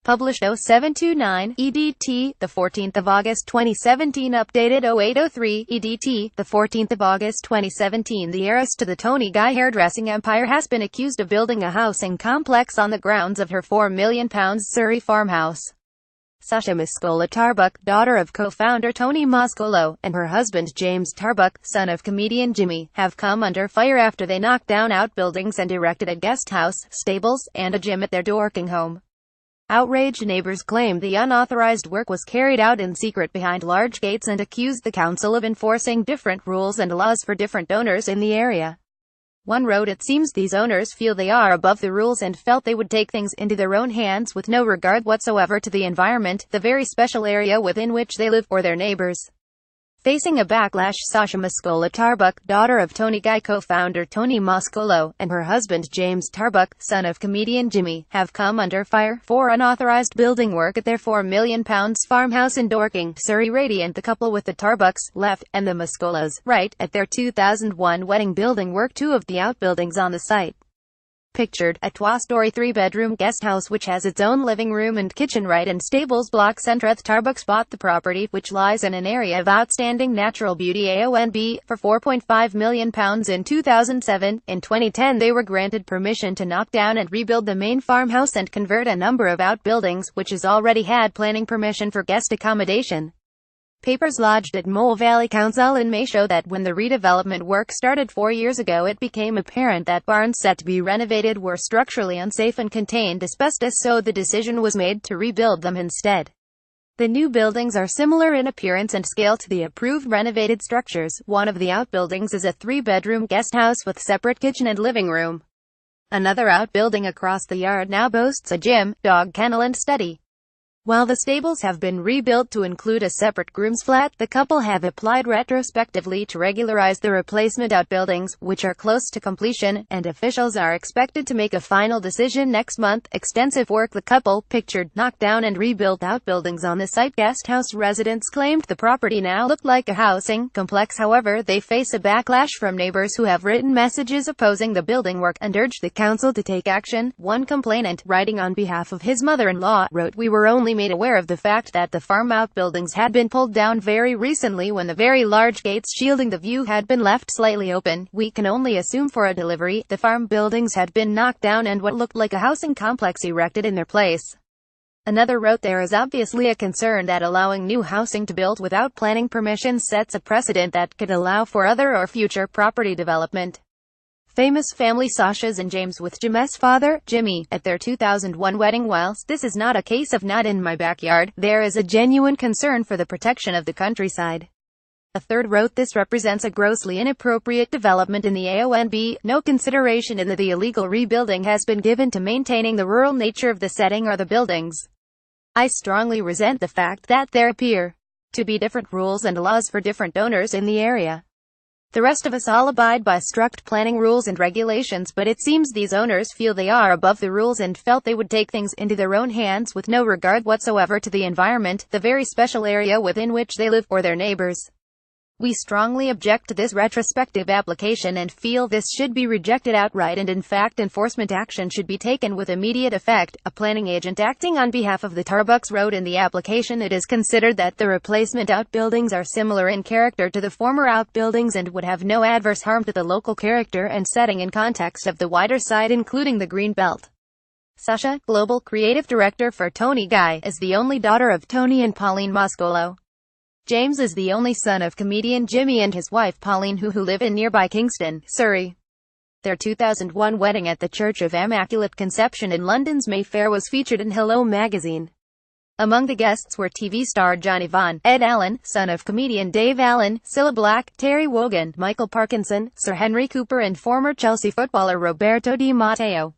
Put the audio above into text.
Published 0729 EDT, the 14th of August 2017. Updated 0803 EDT, the 14th of August 2017. The heiress to the Toni Guy hairdressing empire has been accused of building a housing complex on the grounds of her £4 million Surrey farmhouse. Sasha Mascola Tarbuck, daughter of co-founder Toni Mascolo, and her husband James Tarbuck, son of comedian Jimmy, have come under fire after they knocked down outbuildings and erected a guest house, stables, and a gym at their Dorking home. Outraged neighbors claimed the unauthorized work was carried out in secret behind large gates and accused the council of enforcing different rules and laws for different owners in the area. One wrote, "It seems these owners feel they are above the rules and felt they would take things into their own hands with no regard whatsoever to the environment, the very special area within which they live, or their neighbors." Facing a backlash, Sasha Mascola Tarbuck, daughter of Toni Guy co-founder Toni Mascolo, and her husband James Tarbuck, son of comedian Jimmy, have come under fire for unauthorized building work at their £4 million farmhouse in Dorking, Surrey. Radiant, the couple with the Tarbucks, left, and the Mascolas, right, at their 2001 wedding building work two of the outbuildings on the site. Pictured, a two-story three-bedroom guest house which has its own living room and kitchen right and stables block centre. The Tarbucks bought the property, which lies in an area of outstanding natural beauty AONB, for £4.5 million in 2007. In 2010 they were granted permission to knock down and rebuild the main farmhouse and convert a number of outbuildings, which has already had planning permission for guest accommodation. Papers lodged at Mole Valley Council in May show that when the redevelopment work started 4 years ago, it became apparent that barns set to be renovated were structurally unsafe and contained asbestos, so the decision was made to rebuild them instead. The new buildings are similar in appearance and scale to the approved renovated structures. One of the outbuildings is a three-bedroom guest house with separate kitchen and living room. Another outbuilding across the yard now boasts a gym, dog kennel and study. While the stables have been rebuilt to include a separate groom's flat, the couple have applied retrospectively to regularize the replacement outbuildings, which are close to completion, and officials are expected to make a final decision next month. Extensive work. The couple, pictured, knocked down and rebuilt outbuildings on the site. Guest house residents claimed the property now looked like a housing complex. However, they face a backlash from neighbors who have written messages opposing the building work and urged the council to take action. One complainant, writing on behalf of his mother-in-law, wrote, "We were only made aware of the fact that the farm outbuildings had been pulled down very recently when the very large gates shielding the view had been left slightly open. We can only assume for a delivery, the farm buildings had been knocked down and what looked like a housing complex erected in their place." Another wrote, "There is obviously a concern that allowing new housing to build without planning permission sets a precedent that could allow for other or future property development." Famous family Sasha's and James with Jimmy's father, Jimmy, at their 2001 wedding. "Whilst this is not a case of not in my backyard, there is a genuine concern for the protection of the countryside." A third wrote, "This represents a grossly inappropriate development in the AONB. No consideration in the illegal rebuilding has been given to maintaining the rural nature of the setting or the buildings. I strongly resent the fact that there appear to be different rules and laws for different owners in the area. The rest of us all abide by strict planning rules and regulations, but it seems these owners feel they are above the rules and felt they would take things into their own hands with no regard whatsoever to the environment, the very special area within which they live, or their neighbors. We strongly object to this retrospective application and feel this should be rejected outright, and in fact enforcement action should be taken with immediate effect." A planning agent acting on behalf of the Tarbucks wrote in the application, "It is considered that the replacement outbuildings are similar in character to the former outbuildings and would have no adverse harm to the local character and setting in context of the wider site, including the Green Belt." Sasha, global creative director for Toni Guy, is the only daughter of Toni and Pauline Mascolo. James is the only son of comedian Jimmy and his wife Pauline, who live in nearby Kingston, Surrey. Their 2001 wedding at the Church of Immaculate Conception in London's Mayfair was featured in Hello magazine. Among the guests were TV star Johnny Vaughan, Ed Allen, son of comedian Dave Allen, Cilla Black, Terry Wogan, Michael Parkinson, Sir Henry Cooper and former Chelsea footballer Roberto Di Matteo.